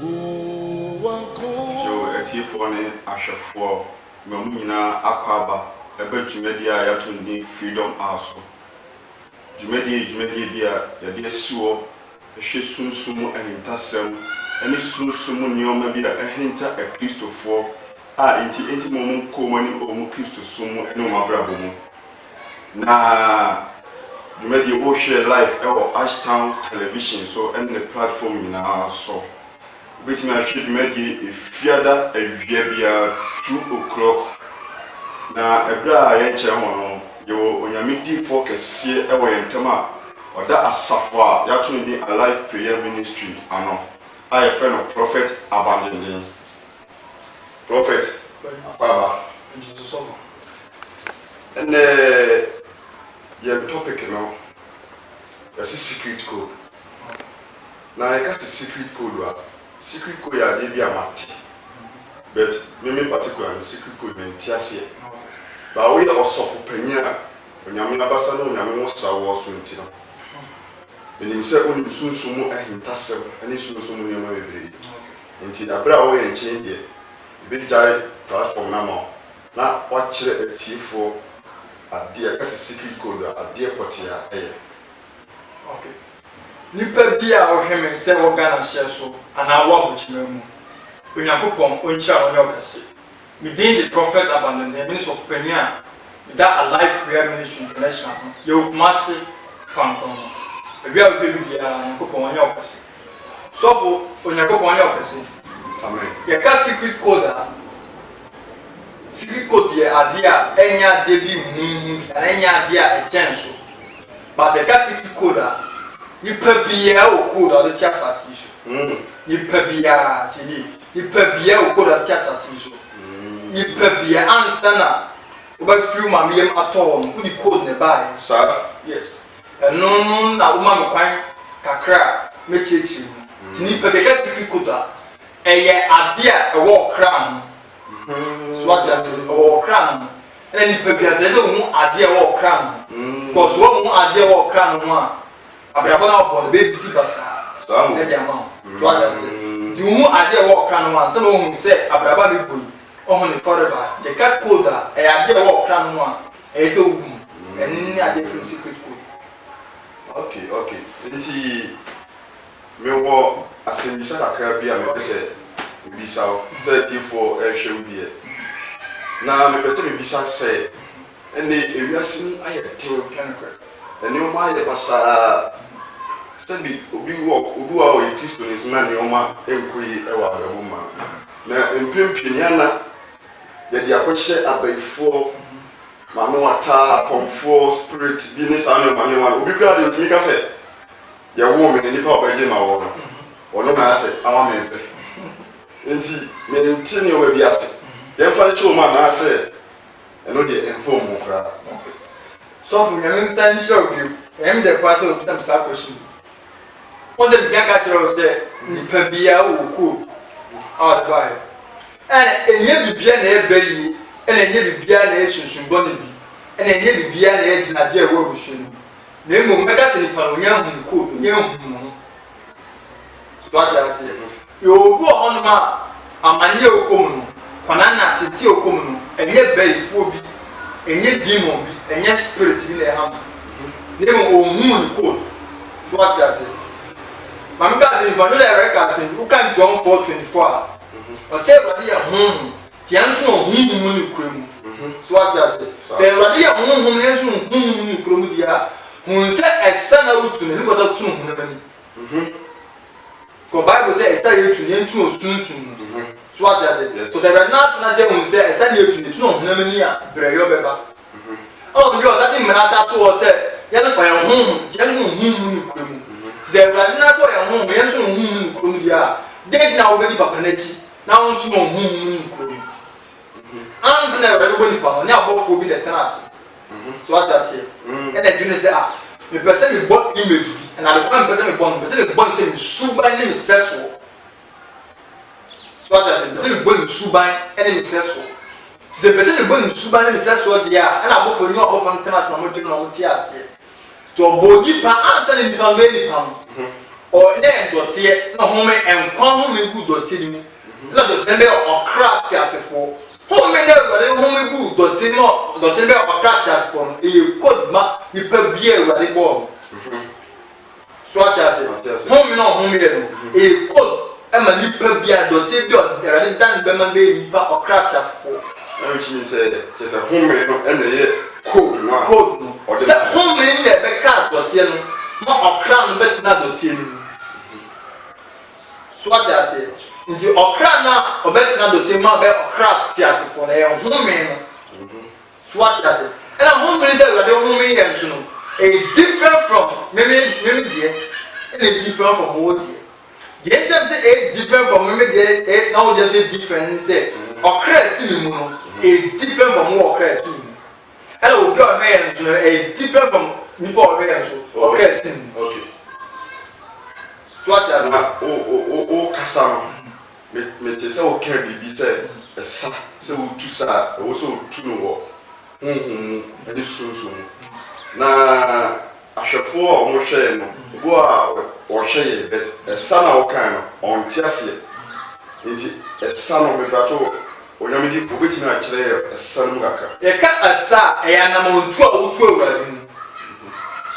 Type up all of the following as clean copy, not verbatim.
Joe, a tea for an asher for Mamina Aquaba, a bed Jumedia Yatundi Freedom also. Jumedia beer, the dear sewer, a she soon sumo and tassel, and it soon sumo neoma be a hinter a Christo for. Inti moment common or Christo sumo and no mabrabo. Na you made the ocean live or Ashtown television so and the platform in our so. Which may actually make a fiada a via 2 o'clock. Now, a bra I chairman, you when you meet the focus here away in Tama or that as Safwa, you are doing a live prayer ministry. I know. I a friend of Prophet Abandoning. Prophet Baba. And your topic now. That's a secret code. Now, I cast a secret code. Secret code ya dey be amati, but me particular secret code me ntiase. Ba we osofu panyina onyame abasa na onyame wo sra wo so nti no. Enim se oni sunsumu ahintasem ani sunsumu ne ma bebre. Nti da bra wo ye nchen de be jai platform na ma na wa kire atifo ade ka secret code ade potia eye. Okay. Nipa bia ohweme se organa hye so ana wa bochimemu Onyankopon onchira onye okase within the Prophet Abandon the ministry of Penya that alive prayer ministry international you must pankon bia bia Onyankopon onye okase so for Onyankopon onye okase amen ya ka secret code ye adia enya debi enya adia echenso but ya ka secret code nipa bia okoda de tiasase so nipa bia tini nipa bia okoda de tiasase so nipa bia ansana oba fiu mamiyem atom udi code ne bai sir yes no na uma me kwan kakra mechechi tini nipa bia secret code eye adia ewo kran so what you say ewo kran and nipa bia say hu adia ewo kran cause wo hu adia ewo kran no a abrabona obo be bisi basa so am e dia ma so ata se di hu ade e wo kra no an se no hu se abraba be boyi ohun ni forever the cat code e ade e wo kra no an e se ogu en ni ade free secret code okay nti me wo asembisa kakra bia me pese bisa o se tifo e hwe bi e na me pese me bisa se ene ewiasin aye tew kanakra ene o ma ye basa Sebi obi wo o Kristo ni na ne oma enkoyi e wa abrabo ma na empempini ana ye de akɔhye abaifo ma no ata komfo spirit bi ne sa no ma ne wa obi kra de otimi ka se ye wo me nipa obaje ma wo no ono na ase awa me pe enti me ntini o bi ase ye fa chi o ma na ase eno de enfo mo kra so for you stand show you em de pass o some question was it Gakatro say nipa bia wo ku all the boy and enye bibia na ebayi and enye bibia na esunsunbo ne bi and enye bibia na ejina je wo bushunu na emo meka se nipa no nya hu ku nya hu no so aja se yo bu onma amanye okom no kwana na tete okom no enye bayi fo bi enye demon bi enye spirit bi na ha na emo ohun ni ku so aja se Mami kasi ni vanu le rekasi u kan John 4:24 o se wadi ya ti anso mu ni kuremu so what you say se wadi ya ni anso mu ni kuremu dia hun se esa na utu ni ko ta tu hu na bani ko Bible say esa ye tu ni ntu osunsun so what you say so se na se hun se esa ye tu ni tu hu na bani a breyo beba oh yo sa ti mena sa to o se ya na ko ya ti anso mu ni kuremu Zebra na so ya hu me nso hu krom dia de na obedi papa na chi na nso hu krom anze na obedi boni papa na abofo bi de tenas so what I say e na dune say ah me person me bot image and I don't person me born say me suban ni me seso so what I say person me born suban and me seso the person me born suban ni me seso dia and abofo ni abofo tenas na mo dune na mo ti ase to bodi pa ansa ni pa we ni pa or then dotie no home and come home good dotie mu na dotie be o craft asefo home na everybody home good dotie no dotie be o craft asefo no e code ma ni pa bia everybody born so achase home no home ye no e code e ma ni pa bia dotie bi o everybody dan be man be ni pa o craft asefo which means just a home no and code no or the home in the back dotie no ma o craft no betina dotie no so what I say nti okra na obetina do tema be okra ti asefo na e home no so what I say and home is that the home here so no a different from maybe there and a different from what there the say a different from maybe there now just say different say okra ti mu no a different from what okra ti and o go here so a different from nipo here so okra ti okay what as o kasa me te se o kan bibi se esa se o tu sa o so tu no wo ani sunsun na ahwefo o mo hwe no go a o hwe ye bet esa na o kan no on ti ase nti esa no me bato onyame di fo beti na kire esa no gaka e ka asa e ya na montu a otu awurade mu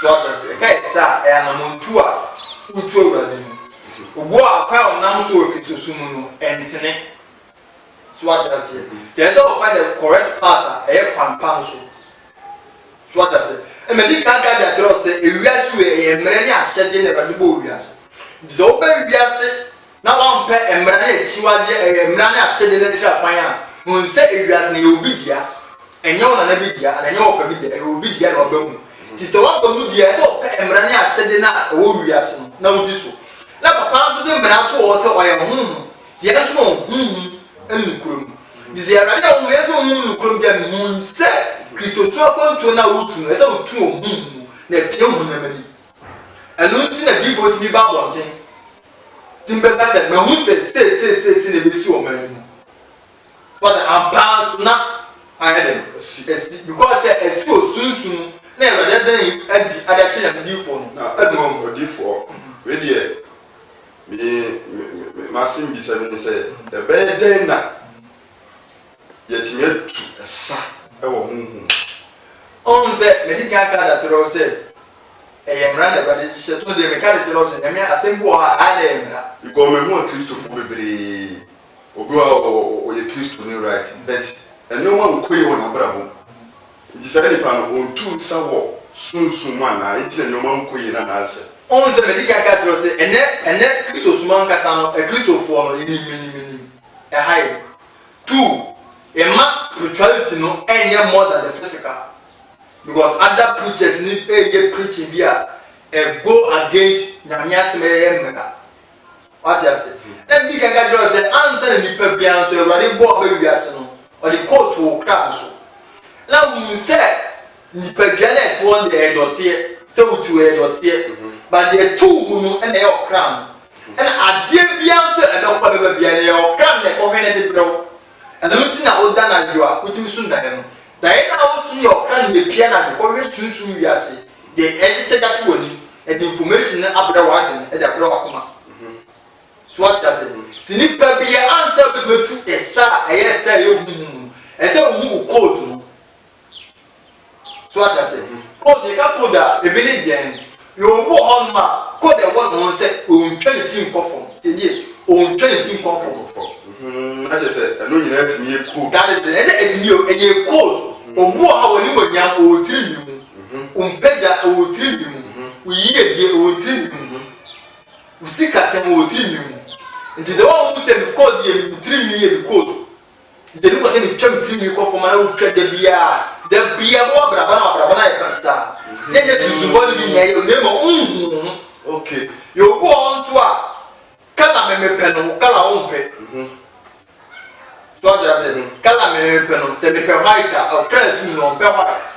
so what as e ka esa e ya na montu a utu awurade mu obo akwa onam so okitosumu no entene so what I say there's all find the correct part e pampan so what I say e me di kan ka da tro say e wiase we e mere ni ahyede ne rade bo wiase zo ba wiase na wa mpe e mere na chiwade e mere na ahyede ne tira kwan a mun se e wiase ne obi dia enye wona na bi dia na enye wo fa bi dia e obi dia na oba mu ti se wa ba mu dia so e mere na ahyede na wo wiase na wo di so la papa so de mra to o se o ye ti e so enukrum dizi arade o me so enukrum dia mun se Kristo so akonto na wutu e se wutu o na pie hu na mani anu ti na di vote ni ba bonten timbe ka se me hu se na be si o mani but am pass na ayede because esi o sunsun na arade dan adi adache na di fo no adum odi fo we die masim bisa ni se e be den na yetime tu esa e wo on se medical card atro se e yemra na bade she to de medical atro se nyame asembo ha ada yemra because me hu Kristo fu bebre obi o ye Kristo ni right but eno ma nkoyi wona brabo di se ni pa no on tu sa wo sunsun ma na enti eno ma nkoyi na na ase on se medical card atro se ene Kristo suman kasa no e Kristo fu no mini e high two a man spirituality no enye more than the physical because other preachers need a preaching here go against nyanya semeye mega what you say that big guy just say answer ni pe bia so everybody bo ba wiase no or the court to crown so la mun say ni pe granite one the dotie say utu e dotie but the two mu no na e crown and ade bia so e be kwa be bia na e crown na ko hene de bro and the thing na oda na jua utim sun da no da e na wo sun your crown the pia na ko hwe sunsun wiase the exercise that woni and the information na abra wa den e da bra wa kuma so what does it tini pa bia answer be to esa e esa yo esa hu code no so what does it code e ka code e be ni dia yo wo on ma code e wo no say o ntwa team conform tini o ntwa team conform na je say no nyina timi e code that is it say etimi o e code o bu ha woni mo nya o tiri mi mu o mpeja o tiri mi mu o yiye die o tiri mi mu o sika se o tiri mi mu nti se wo mu se code ye mi tiri mi ye mi code nti ni ko se mi twa mi tiri mi conform na o twa da bia bo braba na e pasta ne je tuzumbo ni bi nya o ne mo okay yo go on to a kala me pe no kala on pe so just say kala me pe no se me pe white or color tu no pe white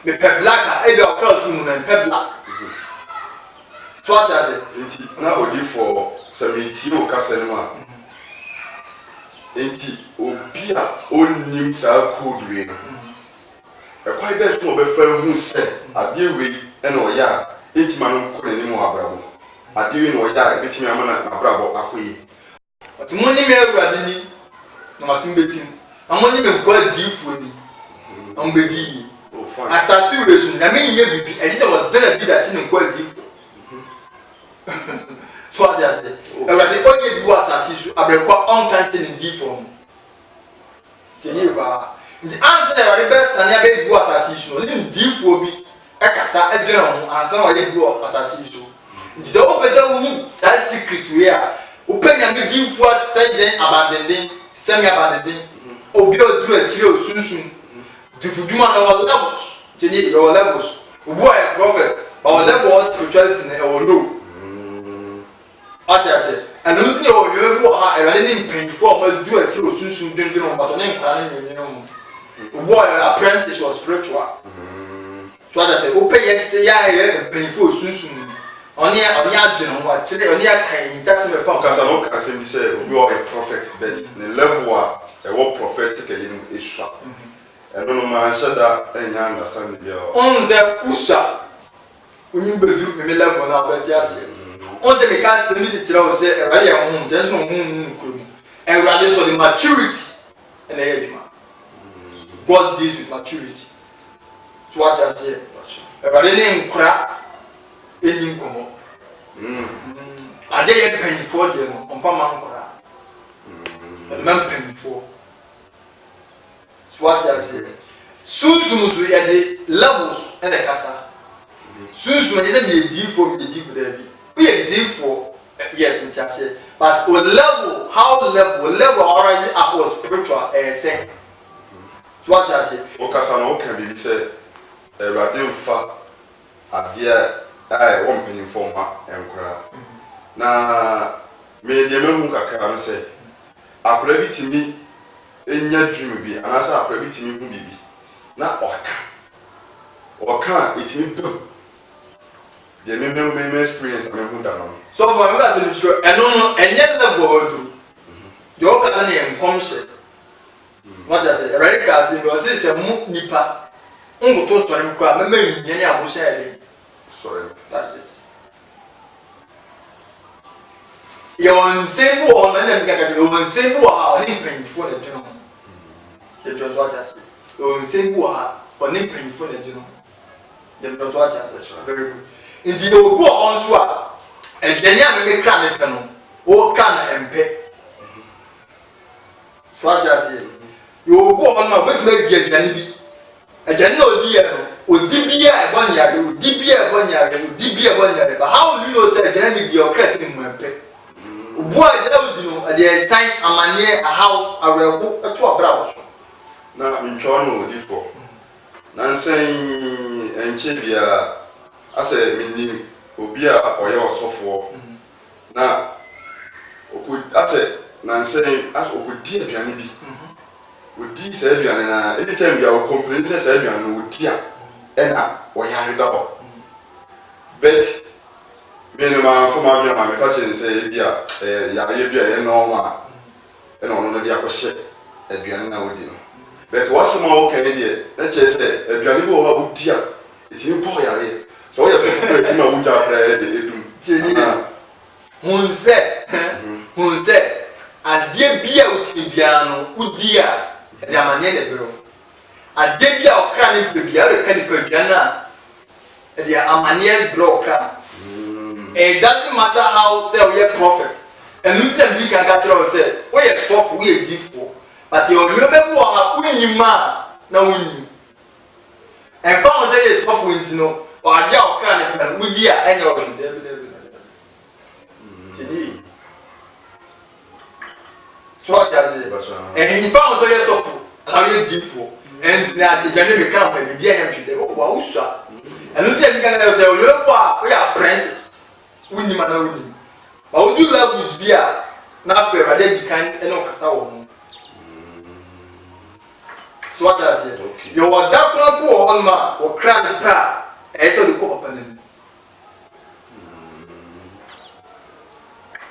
me pe black e be color tu no pe black so just say enti na odi for 70 o kasa no a enti obi a onim sa code we no e kwai be so be fa hu se ade we e na o ya enti ma no ko ni mo abrabo adeɛ no ɔyɛ a betimi ama na abrabɔ akɔyi ɔte mo ni me awurade ni na masim betim amo ni me kwa diifo ni am bedi asase wesu na me nye bibi ɛdi sɛ wɔdana bi da ti ne kwa diifo so ati ase awurade ɔyɛ bi wɔ asase so abrekwa ɔnkante ne diifo no tini ba nti ansa na awurade bɛ sane abɛ bi wɔ asase so no ne diifo bi ɛkasa ɛdwene ho ansa na ɔyɛ bi wɔ asase so nti sɛ wopɛ sɛ wohu saa secret wei a wopɛ nyame diifo a sɛ yɛn abandenden sɛ me abandenden obi a ɔduru akyire osunsun difuduma na wɔ levels tini yɛ levels obi a yɛ prophet but wɔ level of spirituality na ɛwɔ low ɔte ase ɛno nti na ɔwɔ yɛn bi wɔ ha ɛwɛde ne mpanyinfo a wɔaduru akyire osunsun dwendwen wɔn batɔ ne nkwa ne nyinaa mu obi a yɛ apprentice wɔ spiritual so ɔte ase wopɛ yɛn sɛ yɛ mpanyinfo osunsun ɔne adwene ho akyerɛ ɔne akan ntaase me fa kasa no kasa bi sɛ obi wɔ a prophet but ne level a ɛwɔ prophetic ɛyɛ no esua ɛno no ma nhyɛ da ɛnya understand bi a ɔnzɛ usua onyi bedu me level na abɛti ase ɔnzɛ me ka sɛ mi de kyerɛ wo sɛ ɛwɛde yɛ ho nkyɛn so ho no kurom ɛwɛde so the maturity ɛna ɛyɛ adwuma God deals with maturity so what you say ɛwɛde ne nkora ɛni nkɔmɔ ade yɛ mpanyinfoɔ deɛ no ɔmfa ma nkora ɛde ma mpanyinfoɔ so what you say sunsun so yɛde levels ɛna kasa sunsun ɛde sɛ mi yɛ diifo dɛbi mi yɛ diifo yes nti ahyɛ but o level how level already up was spiritual ɛyɛ sɛ so what you say o kasa na o kan bibi sɛ ɛwurade nfa adeɛ ɛwɔ mpanyinfoɔ ma nkora na me deɛ mehu kakra no sɛ akora bi timi enya dream bi anaasɛ akora bi timi hu bibi na ɔka etimi bam deɛ me experience me hu da no so for me ka sɛ nkyerɛ ɛno no ɛnyɛ level ɔdu deɛ ɔkasa ne yɛ nkɔmhyɛ wɔgya sɛ ɛwɛde ka sɛ ɔse sɛ mo nipa nkoto sɔre mu koraa mɛmɛ nyɛ ne abohyɛ ɛde sorry that's it yɛwɔ nsɛm bi wɔ hɔ na ɛna meka kaka yɛwɔ nsɛm bi wɔ ha ɔne mpanyinfoɔ na dwene ho yɛtwerɛ so akyɛ ase yɛwɔ nsɛm bi wɔ ha ɔne mpanyinfoɔ na dwene ho yɛtwerɛ so akyɛ ase very good nti yɛwɔ bi wɔ hɔ nso a ɛdwene a mɛmɛkra ne pɛ no wɔkra na ɛmpɛ so akyɛ ase yɛwɔ bi wɔ hɔ no a wobɛtumi agye aduane bi aduane na ɔdi yɛ no odi bi a ɛbɔ nyare odi bi a ɛbɔ nyare but how will you know say aduane bi deɛ ɔkra te mu ɛmpɛ obu a aduane odi no ɛde ɛsan amanneɛ ahaw awerɛho ɛto abrabɔ so na ntwa no odi fo na nsɛn ɛnkyɛ bia asɛ menim obi a ɔyɛ ɔsɔfoɔ na asɛ na nsɛn asɛ okodi aduane bi odi sɛ aduane na anytime bia o complain sɛ aduane no odi a ɛna ɔyare da hɔ but minima foma bia ma meka kyerɛ sɛ bia yare bia yɛ normal ɛna ɔno no de akɔhyɛ aduane na odi no but wasɛm a wɔka ne deɛ na kyerɛ sɛ aduane bi wɔ hɔ a wodi a ɛtumi bɔ yare sɛ woyɛ sɛ foforo ɛtumi a wogya koraa ɛde ɛdum hun sɛ adeɛ bi a wotumi biara no wodi a ɛde amanneɛ na ɛbɛrɛ adeɛ bi a ɔkra ne pɛ biara ɔka ne pɛ aduane a ɛde amanneɛ brɛ ɔkra it doesn't matter how say we are prophet and you tell me can catch us say we are soft we are difficult but you remember what we ma na we and found say is soft we know or dia o kan na we dia any of them today so what does it and you found say soft and we are difficult and na the journey me come me dia na hwede o wa usua and you tell me can say we are apprentice we ni mana we ni but we do levels bi a na after rather di kan e no kasa wo ho so what does it you want that one go on ma o kra ne pa e so de ko papa ne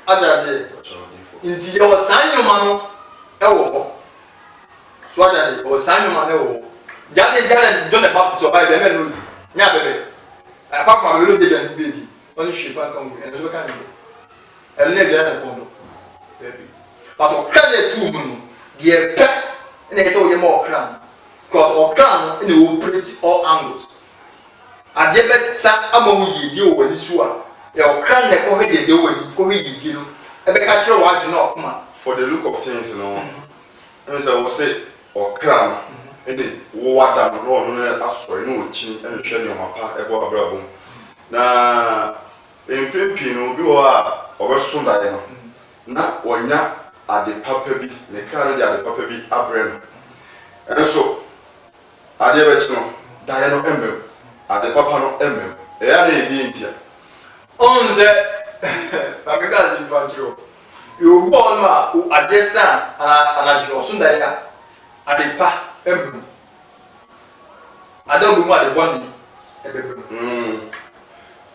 adaze inti yo sanyoma no e wo ho so adaze o sanyoma ne wo jale John the Baptist o ba be me no nya bebe apart from we no dey dem baby only she found come and so can do. And then the condo. But of credit to moon, dear pet, and they saw you more crown. Because all crown in the operate all angles. I did bet some among ye deal when you are. Your crown that already do when you go in you. I be catch your wife not come. For the look of things, you know, as I will say, or crown, and the water no as for no chin and shell on my part about bravo. Now, in Pimpino, you are over soon. Not one ya at the puppy, the crown at the puppy, Abraham. And so, I never know, Diana Ember, at the papa no Ember, a India. On the American infantry. You born ma who are just son and I was soon that at the pa emblem. I don't know what the one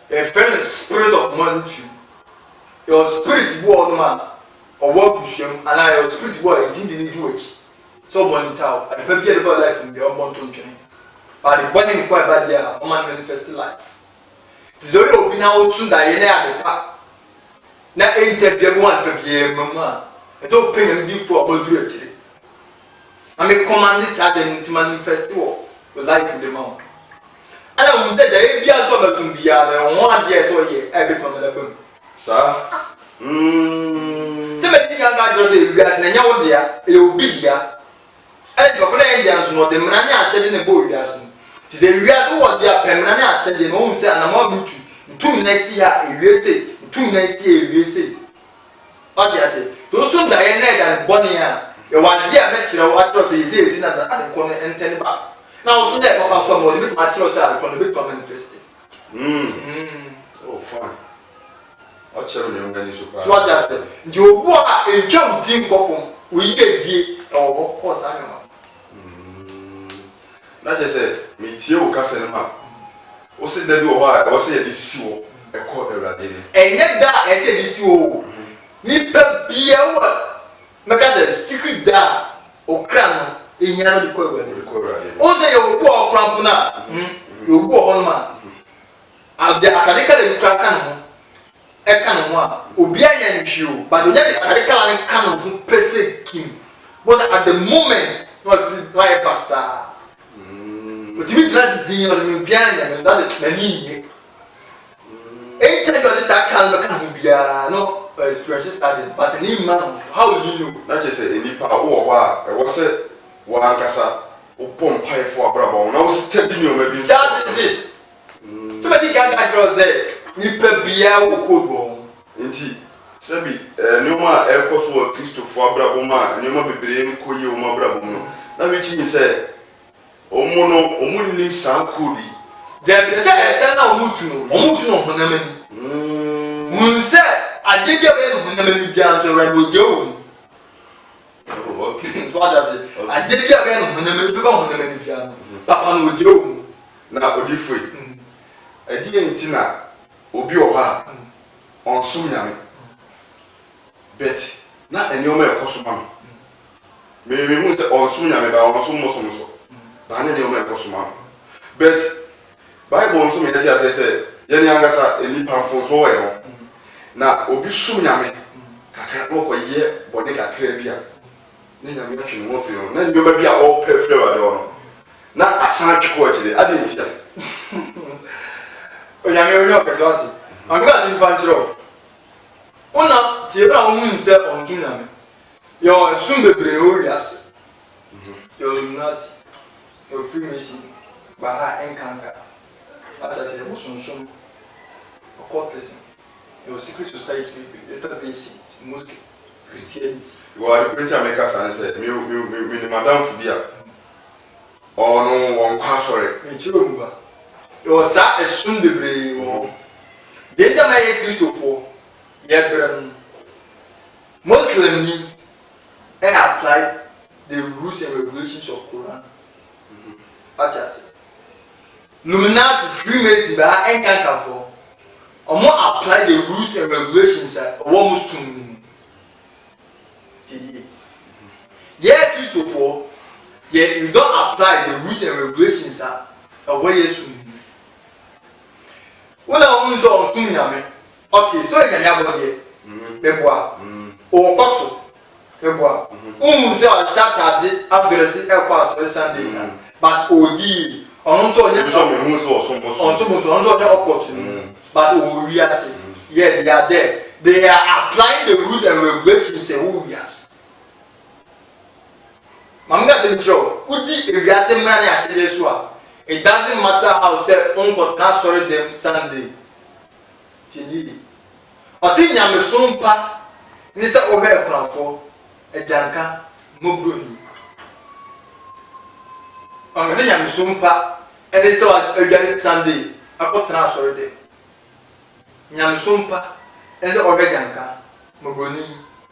a friend spirit of money. Your spirit born man or what push him and I your spirit boy it didn't do it. So one town and prepare about life in the mountain training. But the burning quite bad year, a man manifest life. The Zoe will be now soon that you at the pa. Na interview one per mama. It's all paying due for all do it. I may command this to manifest with life in the mouth. And I will say the ABS of the Tumbia, 1 year or year, every moment. Sir, Somebody can go to the gas and your dear, you will be here. And the Indians know the man said in the boy gas. Tis a real what they are permanent said in home, and I'm about to 2 next year, if you say. 2 next year, you say. What do you say? Those who die and Bonnie, you want dear Metro, what was he says in the corner and turn back. Now, so that Papa someone with materials are from the big manifesting. Oh, fine. I'll tell you when you surprise. So, what I said, you are a young team of we get dear or what's animal. Not just said, me too, cousin. What's it that do? Why? What's it? This is and yet that I said this you need to be a secret da or crown in your equivalent. Also, you walk crampuna, you walk on man. I'll be a crack a cannon, Ubia and you, but the cannon perse king. But at the moment, not right passa. But you dress the piano, and that's it. Ain't tell you this I can't be no experiences started, but the name man, how will you know? Not just a nipa or I was it one cassa or pump pie for a bravo. Now, stepping you maybe that is it. Somebody can't actually say, Nipa Bia or cold bone. Indeed, Sabi, no more air cost for Christopher Bravo man, no more be brave, Koyo, my bravo. Now, which he said, O mono, O moon, Sam Kudi. There said, Omutu, Honamani. Moon said, I did your Honamani Jans or Red Joe. Okay, what does it? I did your Honamani Jan, Papa with Joe. Now, what if we? I didn't Tina, Obi Oha, on Sunyami. Bet, not a new man, Cosman. Maybe we say on Sunyami, but on Sumoso. But I know my Cosman. Bet. Bible nso me dey say ye ni angasa eni pamfo so we no na obi sum nyame kakra no ko ye bode kakra bia na nyame atwe no fi no na nyoma bia o perfect wa de no na asan tweko akire ade ntia o nyame o nyo pesati am ga sin fantro ona tie bra o mun se on tun nyame yo sum bebre o wiase yo luminati yo freemason bara enkanka. As I said, Muslim, occultism, your secret society, the basic, mostly Christianity. You are the printer makers and said, me, Madame Fubia. Oh no, one car, sorry. You was that a soon degree. Did the Maya Christopher, yet, Muslim, and apply the rules and regulations of Quran. I just said. Luminati Freemason by Enkanka for or more apply the rules and regulations at almost soon. Yeah, Christopher, yet you don't apply the rules and regulations at a way soon. Una unzo tunyame. Okay, so you can body. Beboa. O koso. Beboa. Se o Saturday address e kwa so Sunday. But odi on so onye so me hu so on so onye opportunity. But o we are say, yeah, they are there. They are applying the rules and regulations who we are. Mamga say show. Udi e we are say man ya shele so a. It doesn't matter how say unko na sorry them Sunday. Tini. Osi nyame sompa ni say o he kranfo ejanka mobroni. Osi nyame sompa e ni say o edware Sunday akotena sorry them. Nyame sompa e ni say o he janka mobroni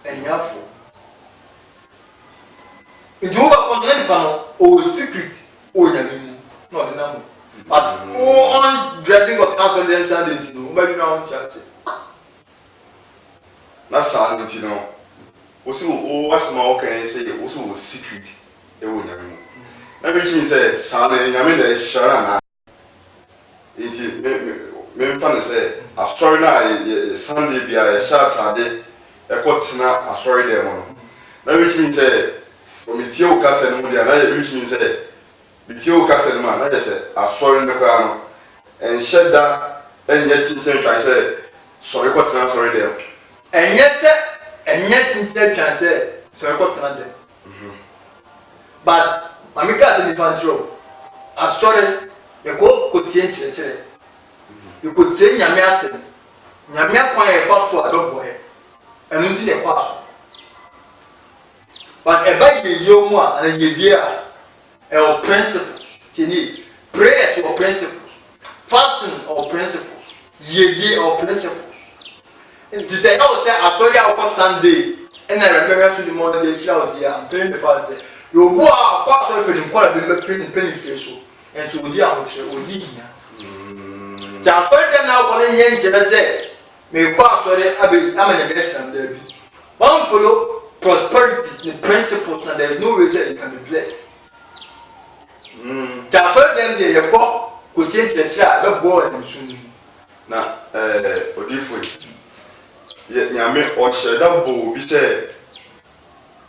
enyafo. Ijuba konene pano o secret o nyame no the number. But on dressing got cancel them Sunday no maybe now chance. Na Sunday no. Osi o was ma o kan say osi o secret e wo nyame mu. Na be chin say Sunday nyame na shara na. Enti me mfa ne say asori na Sunday bia e sha tade e kotena asori dem no. Na be chin say omitie o kase no dia na be chin say bitio kase ma na je asori ne kwa no en sheda enye chinchin twan se sori kwatena sori dem enye chinchin twan se sori kwatena dem but mamika se difantro asori ye ko tie nchire ye ko tie nyame ase nyame akwan ye fa so adobo he enu nti ne kwa so but e ba ye yomu a na ye die a or principles. Prayers or principles. Fasting or principles. Yedi or principles. And to say, I say, I saw you on Sunday, and I remember to the morning they shout here, I'm praying the fast. You walk off for the quality penny facial, and so dear, I would say, Just for them now, what in Yankee say, may pass for it, I'm an election there. One follow prosperity, the principles, and there is no reason it can be blessed. Just for them, they have could change the child, the boy, and soon. Na odifo nyame o sheda bo bi se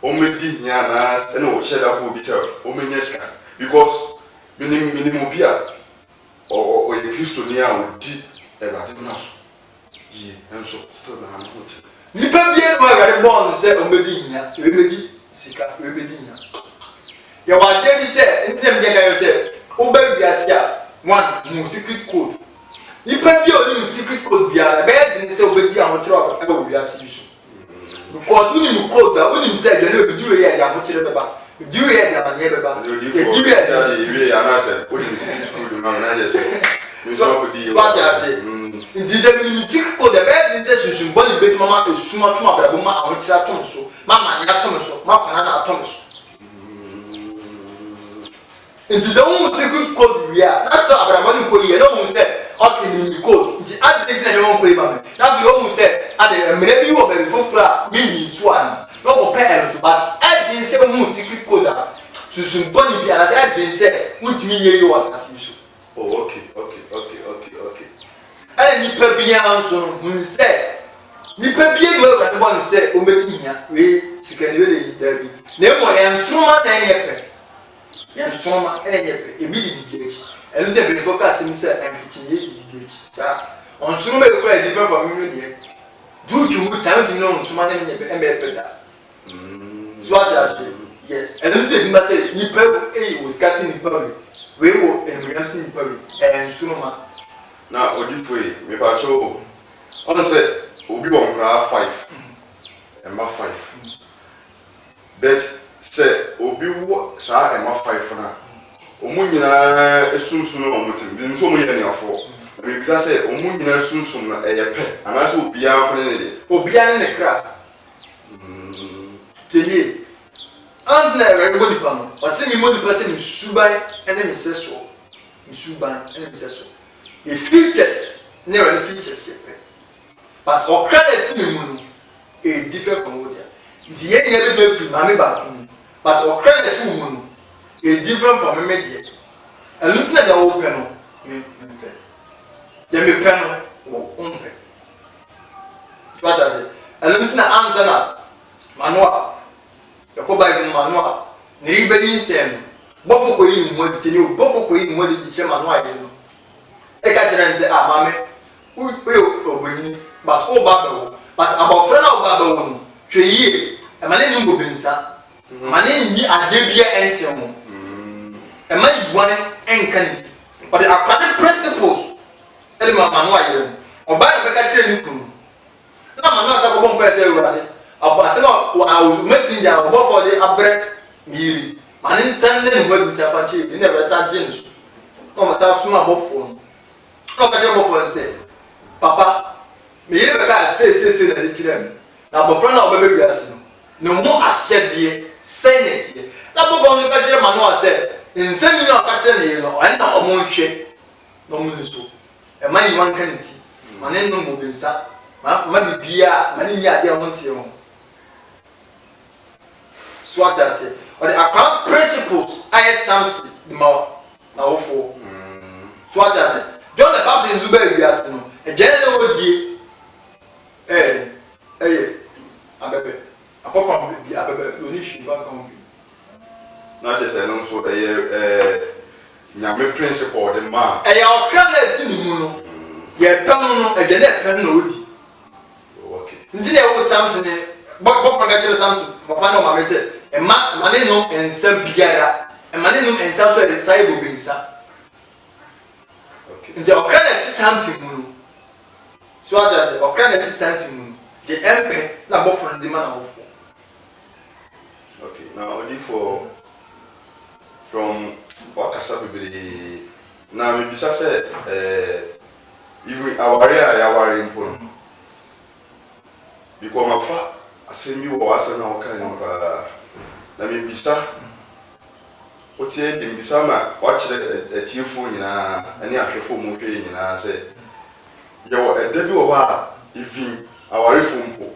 o medi nya na ene o sheda bo bi se o menye ska because minimum bia o ye Kristo ni a odi e ba de na so ye enso still na no hote ni pa bia ma gare bon se o medi nya we medi sika we medi nya ya wa de bi se ntem bia ga yo se o ba bia sia one mu secret code. You pay your secret code bia bed in say obedi ahotro e wo wiase bi so because when you code that when you say you no be do here ya ahotro beba do here ya na beba you do here ya na say what is secret code man na je so so di what I say it is a secret code bed in say sunsun body bet mama esuma to abrabo ma ahotro atom so mama nya atom so ma kwana na atom so it is a secret code we are that's not abrabo ko here no say okay ni code nti adịghị na yọọ nkọ ịba me na bi o mu se ade mere bi wo be fofura bi ni so an no go pay so but adịghị se mu secret code a susun boni bi ala se adịghị se ntimi nye yo wasasi bi so oh okay ani ni pa bi ya nso mu se ni pa bi e no ra bo se o me bi nya we sikani we le da bi na mo ya nsoma na ye pe ya nsoma ene ye pe e bi di geji and they be focus himself and fitting the sir on suru me go different from me there do you time to know suma na me be better so what I say yes and them say him say ni pe was casting in public we wo and we am seeing in public and suru ma na odifo e me pa cho on say obi won kra 5 emma 5 but say obi wo sa emma 5 na omu nyina esunsun no omutim bi nso omu yɛ niafo na bi bisa sɛ omu nyina esunsun na ɛyɛ pɛ anaasɛ obia akɔne ne de obia ne kra teye anzna ɛwɛ go nipa no ɔsɛ ni mo nipa sɛ ni suban ɛne ne sɛso ni suban ɛne ne sɛso the features ne wɛ features yɛ pɛ but ɔkra na ti mu no e different from odia nti yɛ yɛ be free mame ba but ɔkra na ti mu no is different from me media. And look at the open. Me pen. umpe. What does it? Elementina answer na Manua. Yakoba in Manua. Niribedi sem. Bofo ko yi mo ditini o bofo ko yi mo di che Manua yi no. E ka jere nse amame. We obonyi but o baba but about friend o baba wo hwe yie e ma ne numbo bensa ma ne nyi ade bia ente ho e ma yiwan enkanti but the academic principles ele ma Manua yi o ba be ka jere ni kunu na Manua sa ko bon pese urade abase na wa messenger o bofo de abre yiri ma ne nsan ne mo bensa fa chi ni ne be sa jeans no ma sa suma bofo no ka jere bofo nse papa me yire beka say na dikirem na bofra na obebe biase no mo ahyede senate na bofo no ka kire Manua say nsemi na ka kire ne no en na omo hwe no mo nso e man yi wan kanti man no mo bensa ma bibia man ni ade ho ntie ho so what I say or the account principles I Samson ma na ofo so what I say John the Baptist zuba biase no ejene no odie abebe apart from be abebe no ni shiva kan bi na je say no so nyame principle de ma o kra na ti ni mu no ye pam no ejene pam na odi okay ndi na wo Samson bo fa ga chere Samson papa na ma me say e ma ne no ensa biara e ma ne no ensa so e sai bo bensa okay ndi o kra na ti Samson mu no so I say, okay, let's send the MP na bofo ndi mana ofo. Okay, now only for from Wakasa Bibili. Now we bisa say even our area ya wari impon. Because my fa asemi wo asa na waka ni pa. Na me bisa otie de bisa ma wa kire atiefo nyina ani ahwefo mu hwe nyina say yo e debi wo ba even our refumpo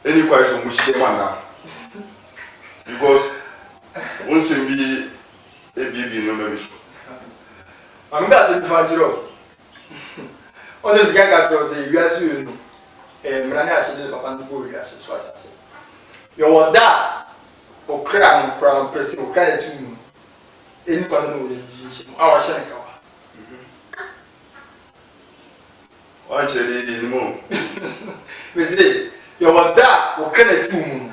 any question mu share na because once be ebibi no me so am ga se fajiro o de biga ga to se wiase you no mrani a se de papa no go wiase so ata se yo woda o kra no kra person o kra na tu any person no dey ji awa share ka one chere di mo we say yo wada o kena tu mu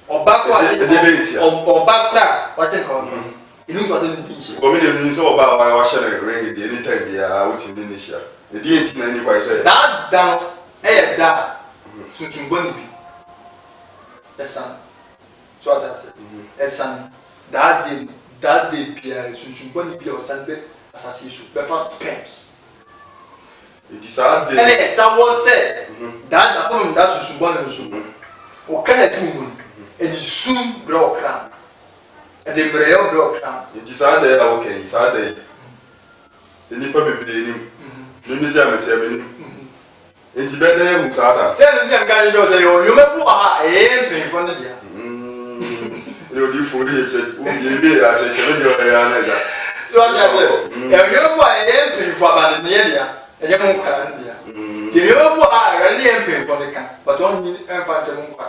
oba kwa se oba kra wa che ko inu ko se ntin shi o me de ni so oba wa share ring di anytime bia o tin ni sha e di enti na ni kwa so da down e da sunsun boni bi esan so ata se esan da de bia sunsun boni bi o san be asasi su be fast pimps. It is hard day. And someone said that upon that Susuban Subu. O can a tomb, and the soon broke crown. And the braille broke crown. It is hard day, okay, it's hard day. The nipper be bleeding. The museum is having it's better with other. Send them guys, you remember I am paying for the year. You'll be fully a check. You'll be as a check. So I said, you I am paying for about the year. E je mon kwa ndia. Ti yo bo a ga ni empe for the can, but on ni emfa che mon kwa.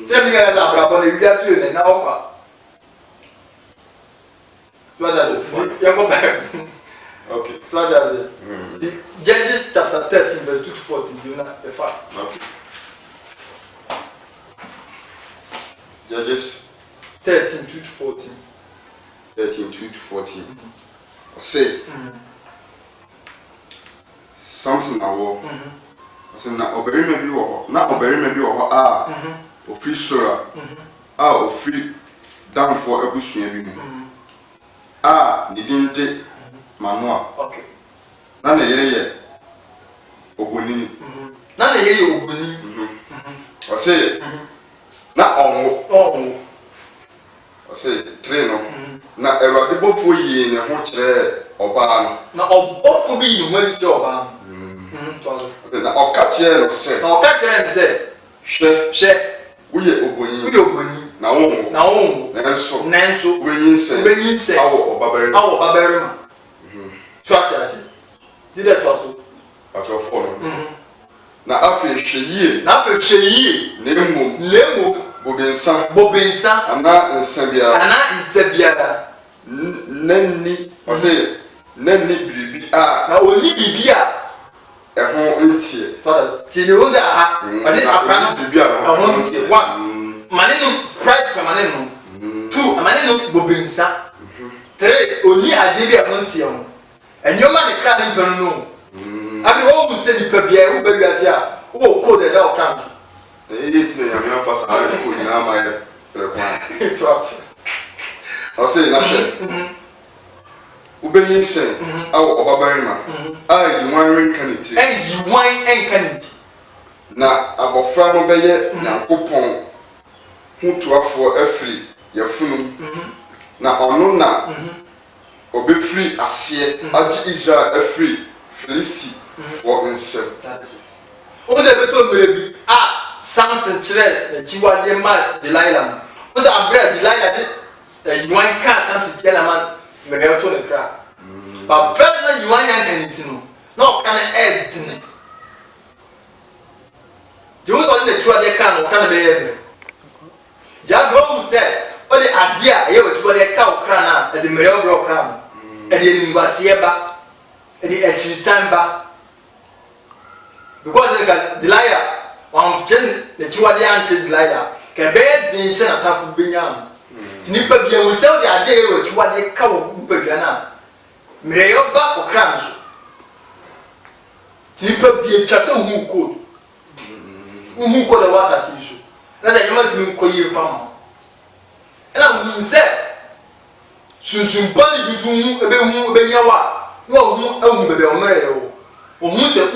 Tell me that abra bo ni wiase you na okwa. What does it? You go back. Okay. What does it? Judges chapter 13 verse 2 to 14, you know the fast. Okay. Judges 13 2 to 14. 13 2 to 14. Say Samson awo. So na oberima bi wo ho. Na oberima bi wo ho ofri sora. Ofri danfo abusua bi mu. Ne dinte Manua. Okay. Na yere ye Ogunini. Na yere ye Ogunini. O say na onwo. O say three no. Na Erade bofo yi ne ho kire oba no. Na obofo bi yi nwari kire oba no. Na okachire no se. Na okachire no se. Hwe. Uye Ogunini. Na onwo. Nanso. Wenyin se. Awo obaberima. So ati ase. Did that also? Pacho hwehye na fe hwehye nemo bobensa ana nsabiara nanni ose nanni biribi a na oni bibi a ɛho ntie ti ne oza ha ade apra bibi a ɛho ntie one mane no sprite kwa mane no two mane no bobensa three oni ade bi ɛho ntie ho enyoma ne kra ne mpano no abi wo mu se nipa bia wo ba wiase a wo code da o kran so ti na yame afa sa ha ko nyina ma ye prekwan trust ose na hwe ubenyin sen awo obabarima yiwan renkaniti yiwan enkaniti na abofra no beye Nyankopon hutuafo afiri yafunu na ono na obefiri ase agi Israel afiri Filisti for nsem. Oze beto mmerebi Samson kire na jiwade ma Delilah. Oze abra Delilah de yiwan ka Samson tiela man mmerɛ to ne kra. Ba fɛn na yiwan yan kan ti no. Na o kan edne. De wo to ne tuade ka no kan be ye. Ja grom se o de ade a ye wo tuade ka o kra na de mmerɛ o bro kra no. E de nimbasie ba. E de etrisamba. Because Delilah, one chen the chiwadi anche Delilah, can bear the insane attack for Binyam. Nipa be will sell the idea which what they cow Bugana. Mireo back or crams. Nipa be a chasso who could. Who could have was as issue. That's a human to call you farmer. And I will say, soon body whom Benyawa, no, whom be a mayo, or who said,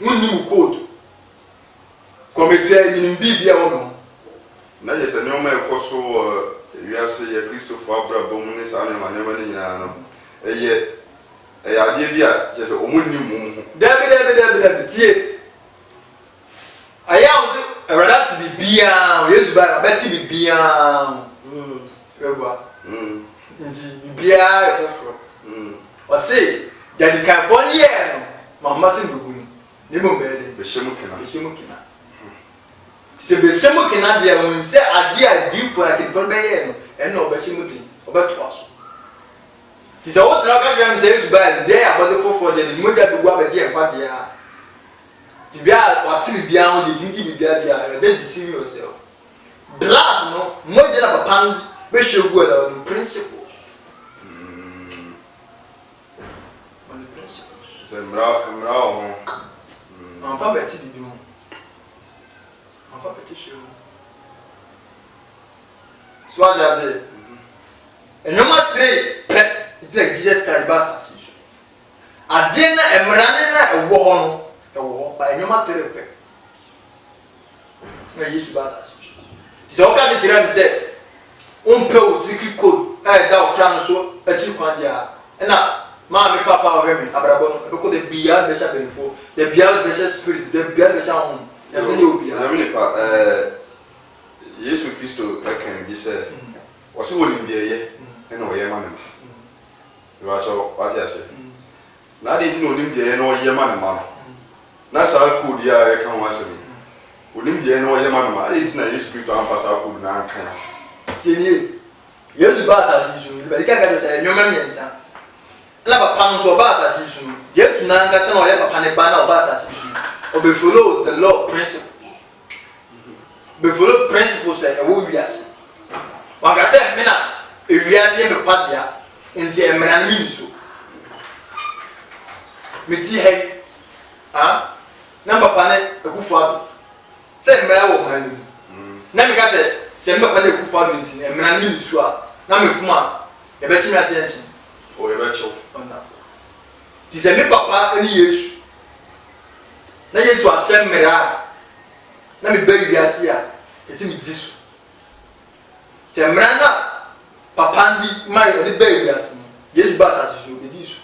Munni code. Committee in Bibia ono. Na je se nyoma ekoso wiase ye Christopher Abraham mu sa na manema ni nyina no. Eye ade bia je se omunni mu. Dabi tie. Aya wo se erada ti bibia, Yesu ba beti bibia. Ewa. Ndi bibia efoforo. O se jadi California no. Mama se bugu. Nimo bede Beshemu kina. Se beshemu kina dia won se ade adi for ake for be ye no en no beshemu tin obeto aso. Ti se o tra ka jam se Yesu ba de abode fofo de ni moja dugu abedi en kwa dia. Ti bia wati bibia ho de tinti bibia bia dey deceive yourself. Blood no moja na papa be hwegu ala no principles. On the principles. Se mra ho Enfant petit bidou. Enfant petit chez vous. Soit jazé. Et non ma très pet, il dit Jesus Christ bas assis. Adina emrane na ewo ho no. Ewo ba non ma très pet. Na Yesu bas assis. Ti o ka de tira mi se on pe o secret code. Da o kra no so a ti kwa dia. Na Mama, papa, or him, Abrabon, because the beyond the shabby for the beyond the spirit, the beyond the sound. As when you be, I mean, Jesus Christ, I can be said, was he willing there, and no Yaman. You are so what I say. Now they didn't know the no Yaman, mamma. That's how could ya come once a week. Wouldn't the no Yaman, I didn't know Jesus Christ, I'm fast, I could not kind of. Yes, the bus as usual, but you can't say, no man, son. La papa so ba asasi su Yesu na nga se na ole papa ne ba na ba asasi su obe follow the law principles be follow principles e wo wiase wa ka se me na e wiase me pa dia nti emra mi so me ti he na papa ne ekufu ado se emra wo ma ni na me ka se me papa ne ekufu ado nti emra mi so a na me fuma e be chi me ase enchi o e be cho ti se me papa ni Yesu na Yesu asem mera na me ba wiase a esi me disu te mera na papa ndi mai o de ba wiase Yesu ba sa so be disu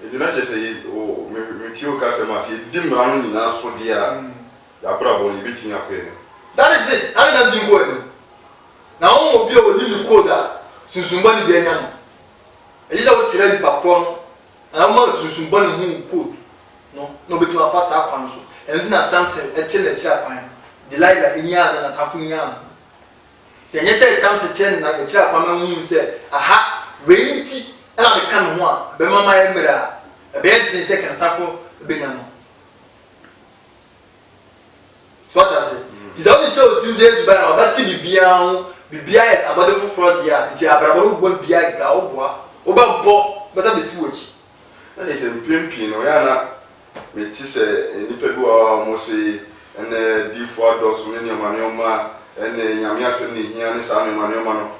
e de na je se o me ti o ka se ma se di mra no nyina so dia ya bra bo ni beti nya ko e that is it ani na dingo e na o obi o ni ni code a susumba ni bi anya no elisa o tire di pakro no ama susun bɔ ne ho cold no betu afa saa kwan so ɛno na Samson ɛte na kyerɛ kwan Delilah enyaa na tafo nyaa yɛnyɛ sɛ Samson kyerɛ na kyerɛ kwan ma hu sɛ aha wei nti ɛna meka me ho a bɛma ma yɛ mmerɛ a ɛbɛyɛ den sɛ kantafo bɛnya no so what I say this only show to Jesus by na ɔbɛte bibia yɛ abade foforɔ deɛ a nti abrabɔ no bɔ bibia ga ɔboa ɔbɛbɔ bɛsa bɛsi wɔkyi na yɛ sɛ mpimpin no yɛ na meti sɛ nipa bi wɔ mo se ɛnɛ difo adɔso ne nneɛma ɛnɛ nyame asɛm ne hia ne saa nneɛma no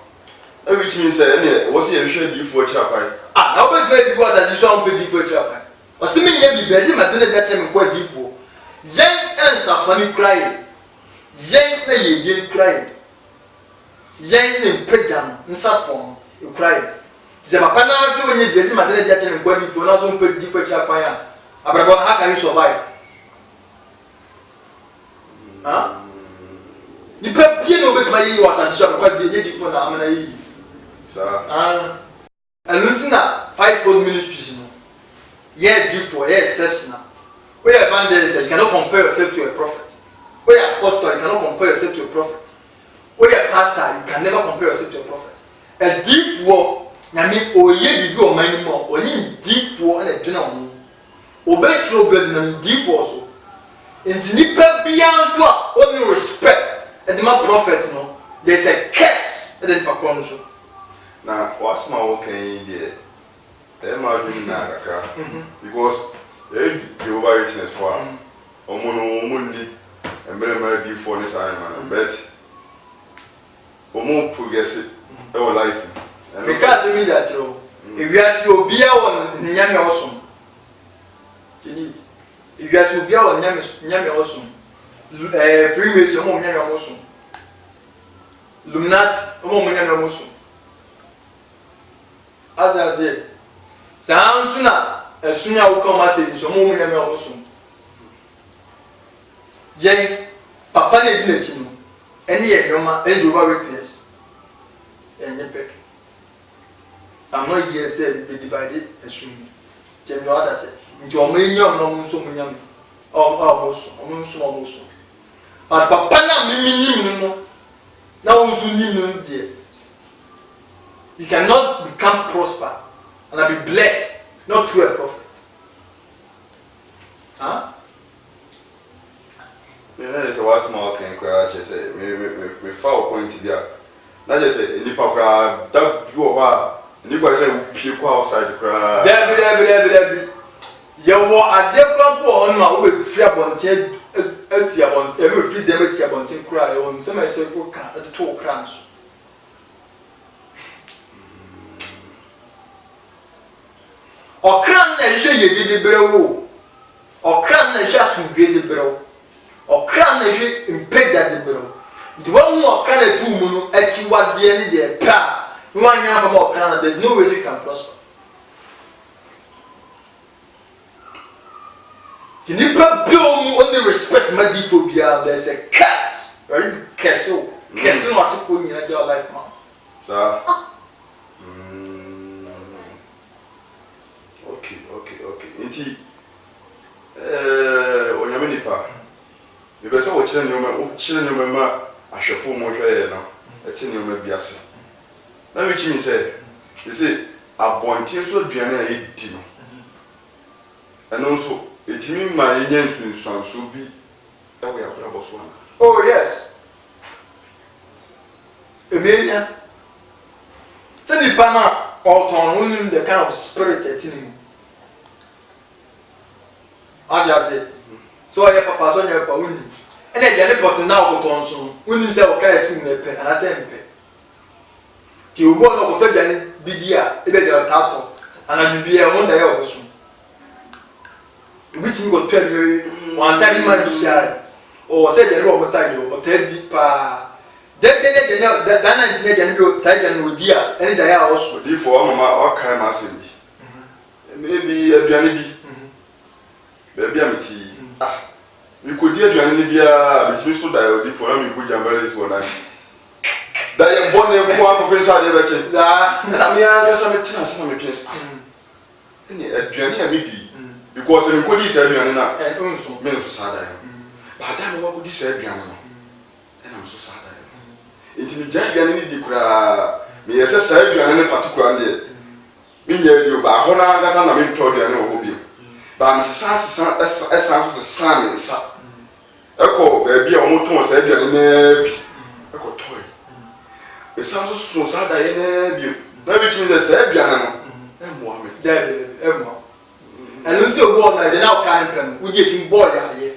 which means ɛnɛ wɔ se yɛhwɛ difo akyira kwae na wobɛtuma bi kɔ asase so a wopɛ difo akyira kwae ɔse menyɛ biribi agye ma bɛne bɛkyɛ me nkɔ difo yɛn ɛnsafa ne kura yɛn na yɛgye kura yɛn ne mpagya no nsa fɔm kura yɛn sɛ papa naa sɛ wɔnyɛ biribi agye ma bɛne bɛkyɛ me nkɔ difo na so wopɛ difo akyira kwae a abrabɔ how can you survive nipa bie na obetuma yi wɔ asase so akɔkɔ die nye difo na amena yi saa ɛno nti na fivefold ministries no yɛ difo yɛ exceptional oyɛ evangelist you cannot compare yourself to a prophet oyɛ apostle you cannot compare yourself to a prophet oyɛ pastor you can never compare yourself to a prophet ɛdifo nyame oyɛ bibi ɔman mu a ɔnye difo ɛna gyina ho obesiro bed na difo so nti nipa bia nso a only respect and the prophet no there's a curse and then pakon so na what's my okay there ma doing na kakra because the over witness for omo ndi emere ma before this time but omo progress e wo life because we that you if you are obia won nyame osom kini if you are obia won nyame osom freemason omo nyame osom luminati omo nyame osom azaze sansu na esunya ukoma se nso omo nyame osom yen papa na di na chi no ene ye nyoma e do over witness enye pe I'm not here say be divided esum tell me what I say nti omo enyam no nso omo nyame omo nso but papa na mimi no na wonso nim no die you cannot become prosper and be blessed not through a prophet me na say what small can cry say me foul point there na just say nipa kra that you over nipa say pie kwa outside kra debi yewo adekwapo on ma wo be free abonte asi abonte e be free dem asi abonte kra e won sem say ko ka to kra so okran na hwe yedede brewo okran na hwe asundwe de brewo okran na hwe impega de brewo the one who okran na tu mu no achi wade ne de pa no anya fa okran there's no way you can prosper the nipa bill only respect madiphobia there's a curse very curse no wase for nyina your life man sir okay nti onyame nipa me be se wo kire nyoma ma ahwefo mo hweye no eti nyoma biase na we chi mi say you see abontin so duane a edi no eno so etimi ma yenya nsunsuanso bi e wo ya brabo so ana oh yes emenya sani pana auton unim the kind of spirit etini ajaze so ya papa so nya pa unim ene de ne pot na okoton so unim se o kra etim na pe ana se mpe ti ubo no okoton de ne bidia e be de tato ana bibia e won da ya oboso which go tell you one time man be share or say the room side o tell deep then that na ntina de no side de no dia any da ya also di for mama o kai ma se bi emire bi aduane bi baby amiti mi ko di aduane ni bia mi ti so da yo di for na mi go jambale so na da ye bone ko akopin so ade be che na mi an so me tina se na me pese ni aduane a medi because me kodi say aduane na onso me nso sada yo ba da me wako di say aduane no e na nso sada yo enti ni aduane ni di kura me yesa say aduane ne particular de me nya dio ba ho na ngasa na me to aduane wo bi ba me sesa so sesa me nsa eko ba bia o mo ton say aduane na bi eko toy e sa so sada ye na bi na bi chimi say aduane no Mohammed. There, Emma. And you see a woman, they now can't we get him boy here.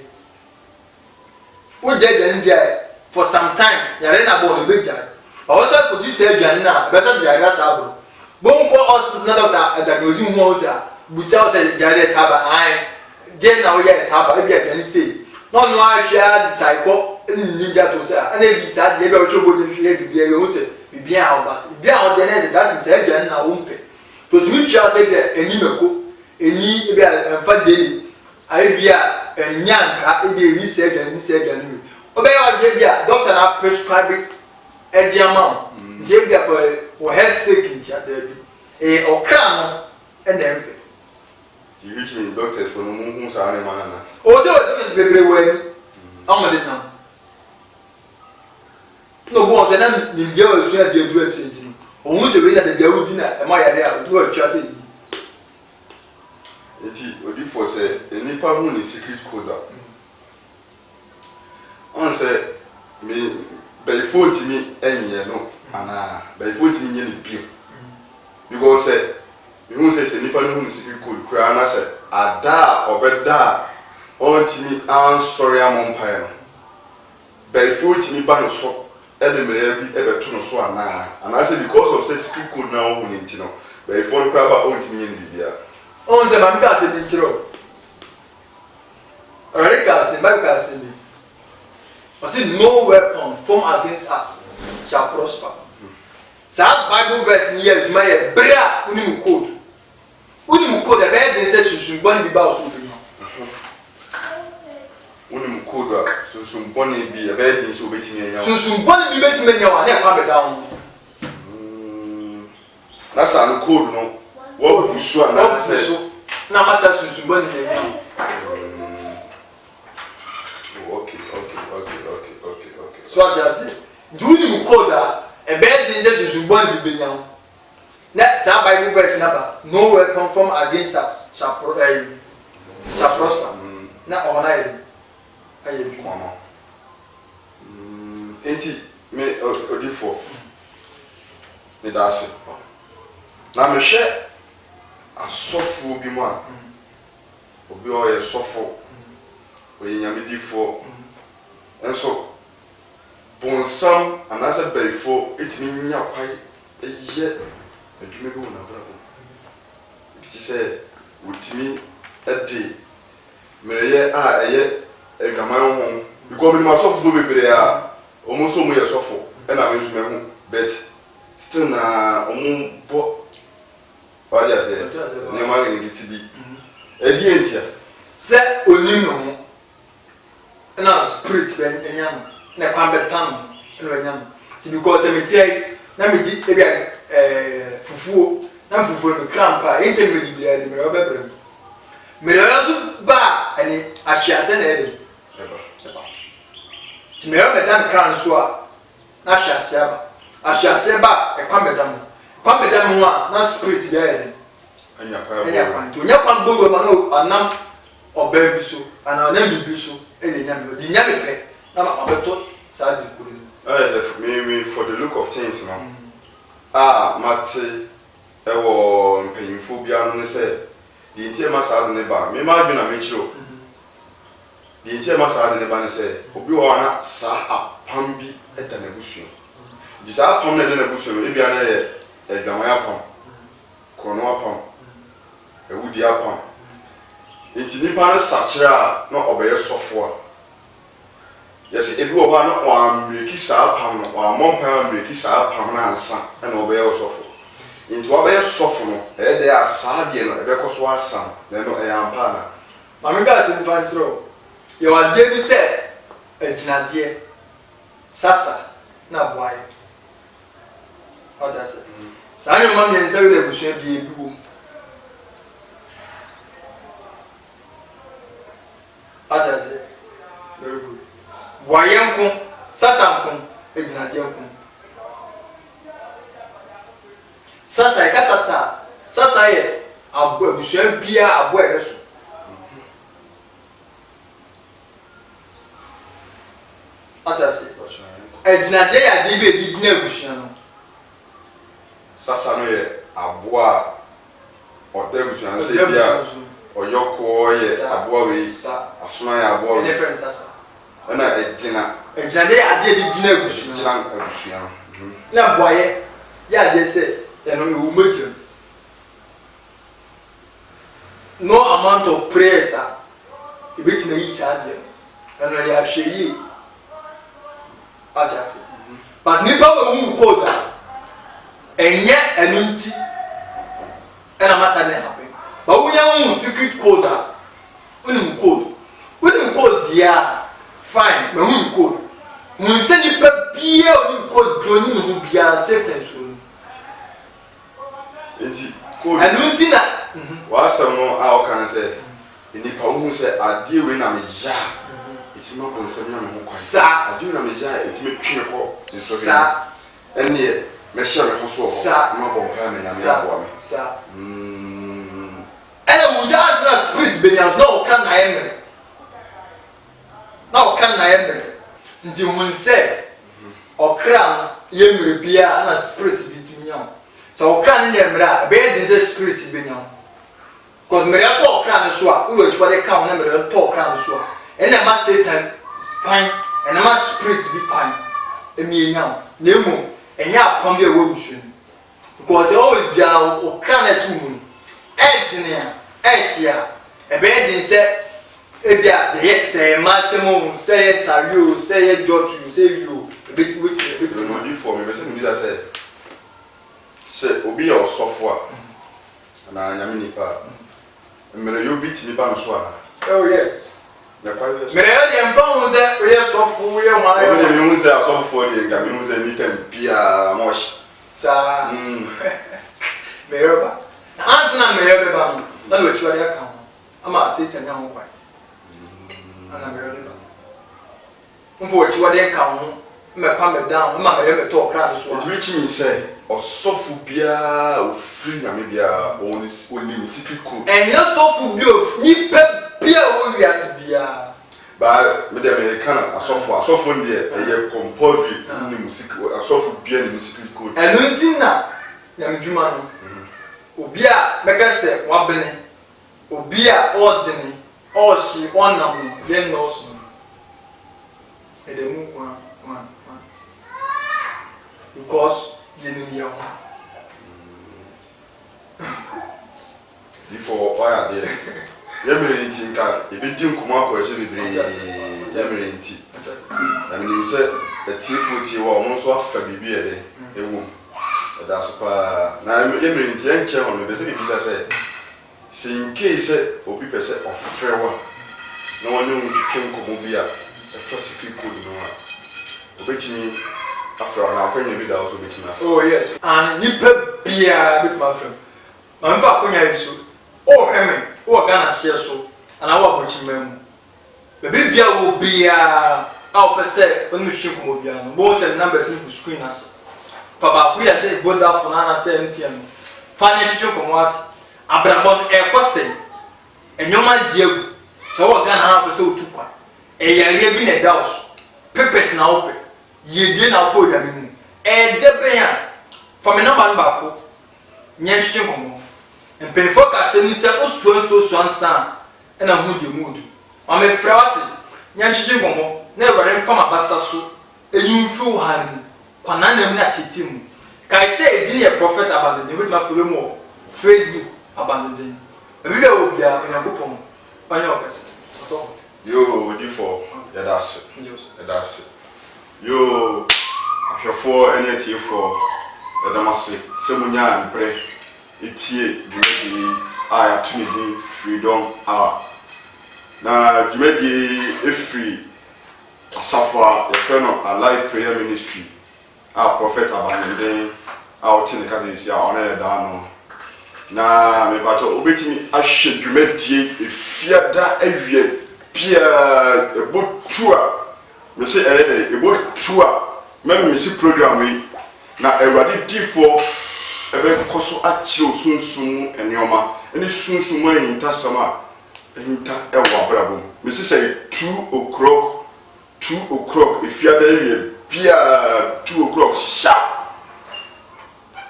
We get for some time, Yarena born a big child. I was up for this area now, better than Yarasabo. Bone call hospital not that was in Mosa, we sell the Jared Taba, I then now yet Taba again say. Not why she had the psycho ninja to say, and then beside the able to be able to say, be out, but be out the next that is again now won't pay. To me just say that any meko any be a fadeli I be a nyanka e be any surgeon obey what dey be a doctor na prescribe e di amount dey be for health sake in there be okra no e na mpe the rich mean doctors for no mu sa na mana na o say o is bebre wani amade na no bo say na ni dey o so dey do it o mu se we na dey awudi na e ma yare a do atwa say enti odi for say enipa hu ni secret code on say me by phone mi enye no ana by phone mi nye ni bio because say me hu say enipa hu ni secret code kra na say ada obeda on ti mi an sorry am empire no by phone mi ba no so edemere bi ebeto no so ana say because of say secret code na hu ni ntino by phone kra ba on ti mi nye bibia on se ma mka se bi chiro Erika se ma mka se bi I say no weapon formed against us shall prosper. That Bible verse ni ye duma ye bra uni mu code e be dey say susugbon bi ba o so bi uni mu code a susugbon bi e be dey say obetimi enya susugbon bi betimi enya wa na kwa be down na sa no code no wo busu ana say na masa susugbon ni enya okay so I just say do uni mu code a e be dey say susugbon bi benya na that Bible verse number no weapon formed against us shall prosper na ona ye aye bi kono enti me odifo me daase na me hwe asofo bi mu a obi o ye sofo oye nyamedifo enso bonsam another bayfo etimi nya kwai eye adwuma bi wona brabo bi se wotimi ade mereye a eye edwaman ho because me masofo do bebre a omo so mo ye sofo e na me nso me hu bet still na omo bo ba ja se ne ma ngi tibi e di entia se onim no ho na spirit ben enyam na kwa betam no enyam ti because me tie na me di e bia fufuo na fufuo me krampa ente me di bia di me obebre me razu ba ani ahyiase na ebe ti me obedam kran so a na ahyiase ba ahyiase ba e kwa bedam ho a na spirit bia ede anya kwa to nya kwa bo ma no anam oba bi so ana anam bi so e le nyame di nyame pe na ma beto sa di kuru me for the look of things no mate ewo mpanyimfo bia no se di ntie ma sa ne ba me ma dwena me chiro di ntie ma sa ne ba ne se obi wo na sa apam bi eda na busu di sa apam na eda na busu e bia na ye edwaman apam kono apam ewudi apam enti nipa na sachira na obeye sofo a yes ebi wo ba na o amreki sa apam no o amompa amreki sa apam na ansa na obeye sofo enti obeye sofo no e de asade no ebe koso asam na no e ampa na mama ga se infantro yo ade bi se ejinade sasa na boy oda se sa yo mama nsa we de busu bi ebi wo Wayanko, Sasanko, Ednadianko. Sasa, Sasa, Abu Shelbia, Abu. Atasi. Ednade ya dibe di dina bushano. Sasa no ye aboa ode bushano se bia oyoko ye aboa we asoma ye aboa we different sasa. Na ejina Ednade ya di dina bushano. Na boye ya je se eno ewu mejem. No amount of prayers e betina yi charge. Eno ya hweyi. Atasi. But nipa we code enye enunti ena masa ne happen. But we yan secret code unim code dia fine me hu code. Mun se nipa bia unim code droni no hu bia Satan so. Enti code enunti na wa asem no a o kan se nipa hu se ade we na me ja iti ma bon se na me ho kwan sa ade we na me ja iti me twe ko sa ene me hye me ho so ma bon ka me na me aboa me sa ela muja asra spirit benyas na o kan na emre ndi mun se okra yemre bia na spirit bitiminya so okra ni yemre a be dey spirit benyam cause me ya to okra no so a ulo twa de ka na me to okra no so a ena ma Satan pan ena ma spirit bi pan emienya na emu enya apon bi e wo busu because always be okra na tumu edine ehia ebe edin se ebia de say maximum say sario say george say you bit no di for me be say me that say obi ya osofo a na nyame nipa mere yo bit ni ba nso a oh yes na kwa yes mere yo de mfa say we sofo we ma yo me me hu say asofo de ga me hu say ni tem bia mosh sa mere ba na answer mere be ba no na we twa de aka ama Satan nya ho kwa ana mere ba mfo twa de aka ho me kwa me down ma mere me to okra no so it which means say osofo bia ofri na me bia only secret code and no sofo bi of ni pe bia wo wiase bia ba me de me kan asofo ndi e compulsory ni music asofo bia ni secret code enu ntina na medjuma no obi a meka se wabene obi a odene oshi onam den no so edemu kwa because yenemi ho before oya there yemere nti nka ebedi nkoma akọrọche bebre yemere nti na me say etifu ti wa omo so afa bibi ede ewu da so pa na yemere nti enche ho me be se bibi say in case obi pese ofrewa na wonu nkem komo bi a e secret code no a obetimi after na akwanya bi da also betimi after oh yes and nipa bia betimi after ma mfa akwanya yesu o heme o Ghana share so ana wa bochimam be bia wo bia a o pese onu hwe komo bia no bo se numbers ni ku screen as fa ba ku ya se Vodafone na se MTN fa na hwe komo at abrabon e kwose enyoma giegu so wo Ghana na pese otukwa e yare bi na da so pepes na ope yedie na po da mi e de ben a fa me number ba ko nya hwe komo mpe focus ni se osuanso ansa na hu de mudu ma me frawate nya hwe komo na eware mfa mabasa so enyumfu han kwana na mi na titim kai se edini e prophet abandon with my follow mo Facebook abandon ebi be obia yakopon anya opese so yo di for ya das yo ahwefo ene tie for ya damase semunya mpre etie dwumedi aya tumidi freedom hour na dwumedi efri asafa the friend of a live prayer ministry our prophet abandon our tin ka say honor da no na me pato obetimi ahwe dwumadie efiada awie bia ebotua me say ebo tu a me see program we na Awurade difo ebe koso a chiro sunsun enioma eni sunsun mo yinta sama yinta ewa brabo me say 2 o'clock if you are there bia 2 o'clock sharp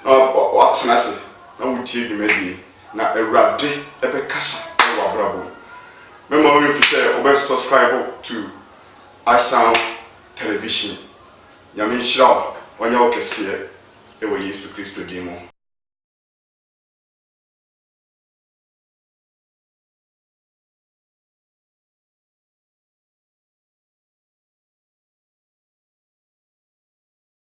what na say na wutie di medi na Awurade ebe kasa ewa brabo remember if you say obe subscribe to Asham Television. Yamin Shao, when you can see it, it was Yesu Christo Demo.